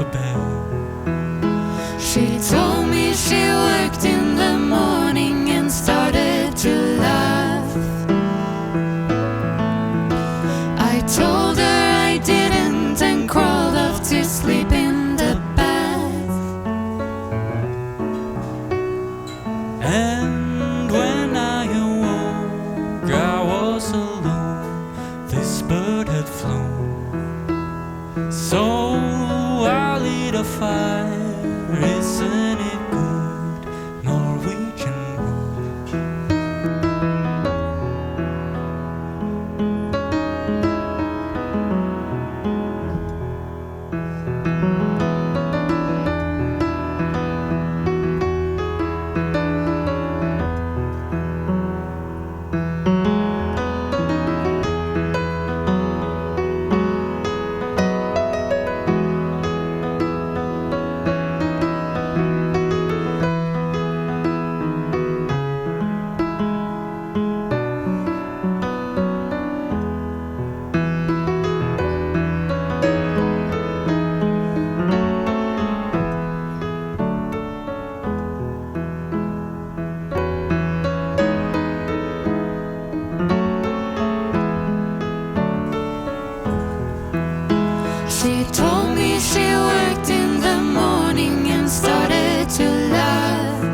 for bed. She told me she worked in the morning and started to laugh. I told her I didn't and crawled off to sleep in the bath. And when I awoke, I was alone. This bird had flown. So I lit a fire, isn't it good, Norwegian wood? She told me she worked in the morning and started to laugh.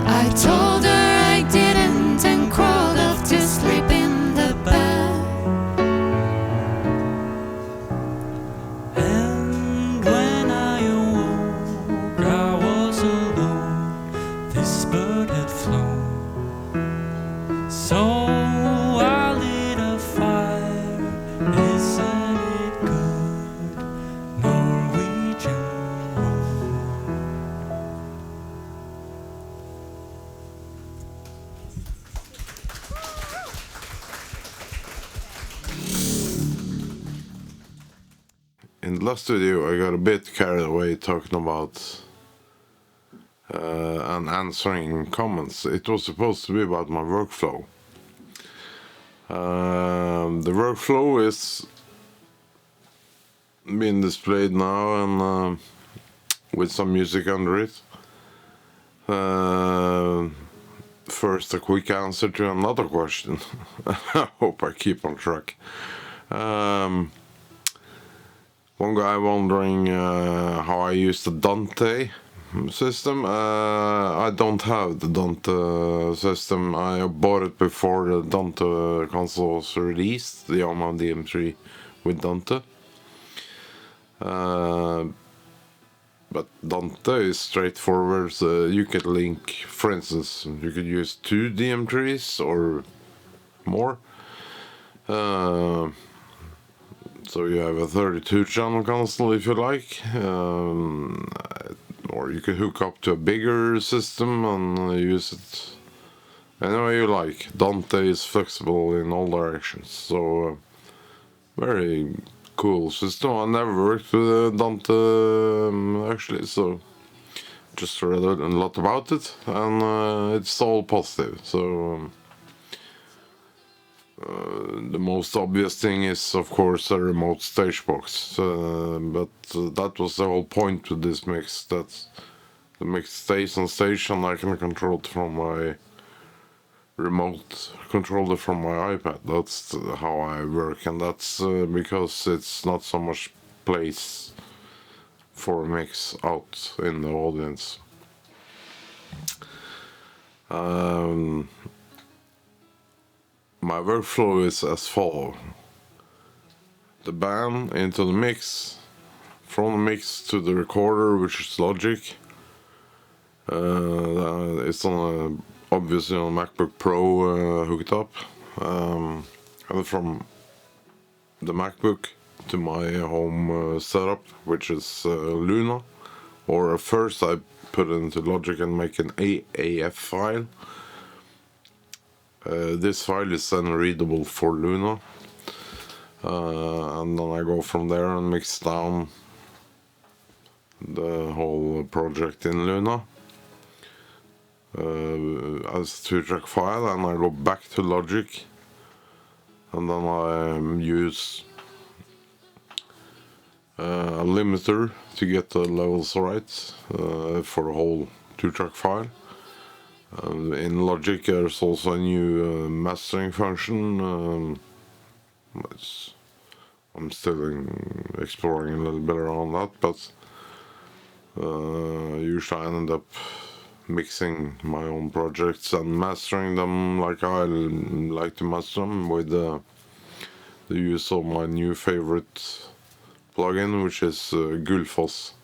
I told her I didn't and crawled off to sleep in the bath. And when I awoke, I was alone. This bird had flown. So I lit a fire. Isn't it good, Norwegian wood? In the last video I got a bit carried away talking about and answering comments. It was supposed to be about my workflow. The workflow is being displayed now and with some music under it. First, a quick answer to another question. I hope I keep on track. One guy wondering how I use the Dante system. I don't have the Dante system. I bought it before the Dante console was released, the Yamaha DM3 with Dante. But Dante is straightforward. So you could link, for instance, you could use 2 DM3s or more. So you have a 32 channel console if you like, or you could hook up to a bigger system and use it any way you like. Dante is flexible in all directions, so very cool system. I never worked with Dante actually, so just read a lot about it, and it's all positive. So the most obvious thing is, of course, a remote stage box, but that was the whole point with this mix, that the mix stays on stage and I can control it from my remote controller from my iPad. That's how I work, and that's because it's not so much place for a mix out in the audience. My workflow is as follows. The band into the mix, from the mix to the recorder, which is Logic. It's on obviously on a MacBook Pro hooked up. And from the MacBook to my home setup, which is Luna. Or first I put it into Logic and make an AAF file. This file is then readable for Luna, and then I go from there and mix down the whole project in Luna as a 2-track file, and I go back to Logic, and then I use a limiter to get the levels right for the whole 2-track file. In Logic there's also a new mastering function. I'm still exploring a little bit around that, but usually I end up mixing my own projects and mastering them like I like to master them with the use of my new favorite plugin, which is Gullfoss.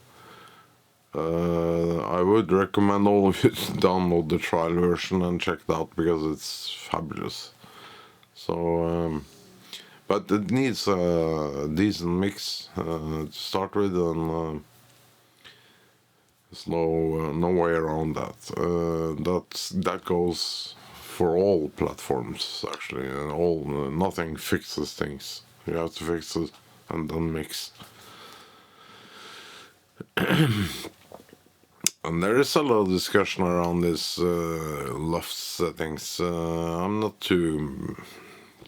I would recommend all of you to download the trial version and check it out because it's fabulous. So, but it needs a decent mix to start with, and there's no way around that. That goes for all platforms actually, and nothing fixes things. You have to fix it and then mix. And there is a lot of discussion around this LUFS settings. I'm not too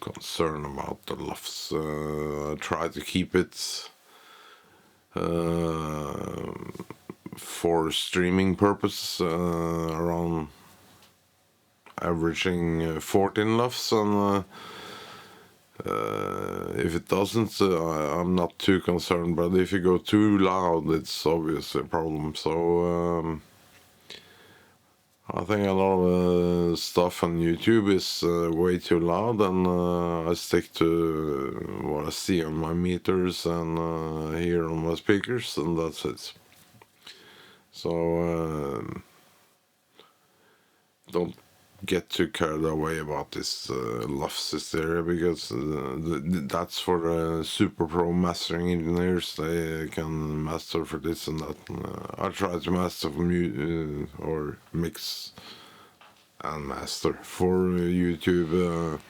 concerned about the LUFS. I try to keep it for streaming purpose around averaging 14 LUFS, and if it doesn't, I'm not too concerned, but if you go too loud, it's obviously a problem. So I think a lot of stuff on YouTube is way too loud, and I stick to what I see on my meters and hear on my speakers, and that's it. So don't get too carried away about this LUFS hysteria, because that's for the super pro mastering engineers. They can master for this and that. I try to master for or mix and master for YouTube,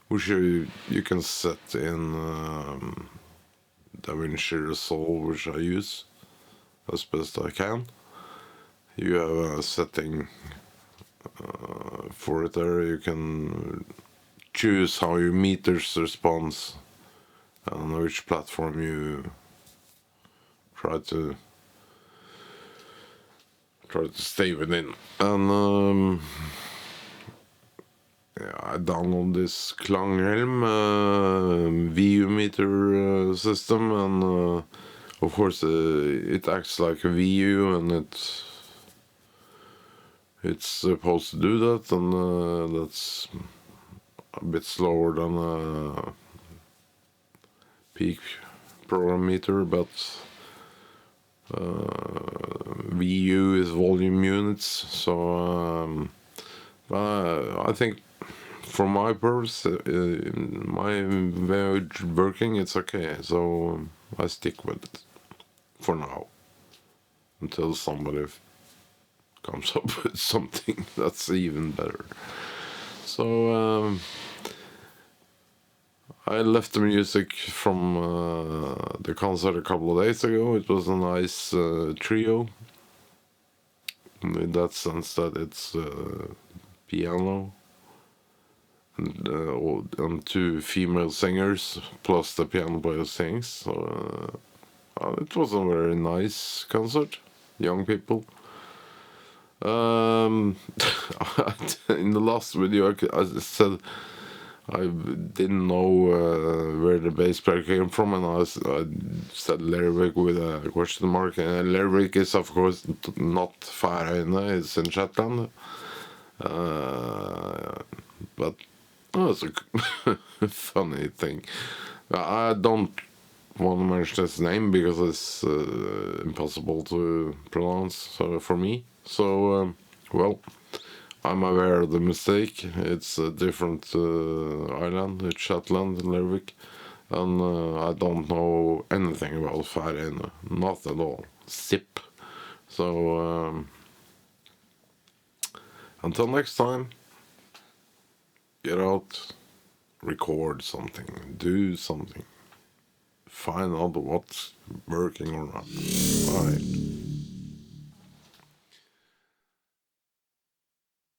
which you can set in DaVinci Resolve, which I use as best I can. You have a setting for it there. You can choose how your meters responds and which platform you try to stay within. And yeah, I downloaded this Klanghelm VU meter system, and of course it acts like a VU, and it's supposed to do that, and that's a bit slower than a peak program meter, but VU is volume units, so I think for my purpose, my way of working, it's okay, so I stick with it for now until somebody comes up with something that's even better. So I left the music from the concert a couple of days ago. It was a nice trio, in that sense that it's piano and two female singers plus the piano player sings. So it was a very nice concert. Young people. In the last video I said I didn't know where the bass player came from, and I said Lervik with a question mark. And Lervik is of course not Færøyene, it's in Shetland. But it's a funny thing. I don't want to mention his name because it's impossible to pronounce for me. So, well, I'm aware of the mistake. It's a different island, it's Shetland, Lervik, and I don't know anything about Færøyene, not at all. Zip. So, until next time, get out, record something, do something, find out what's working or not. Bye.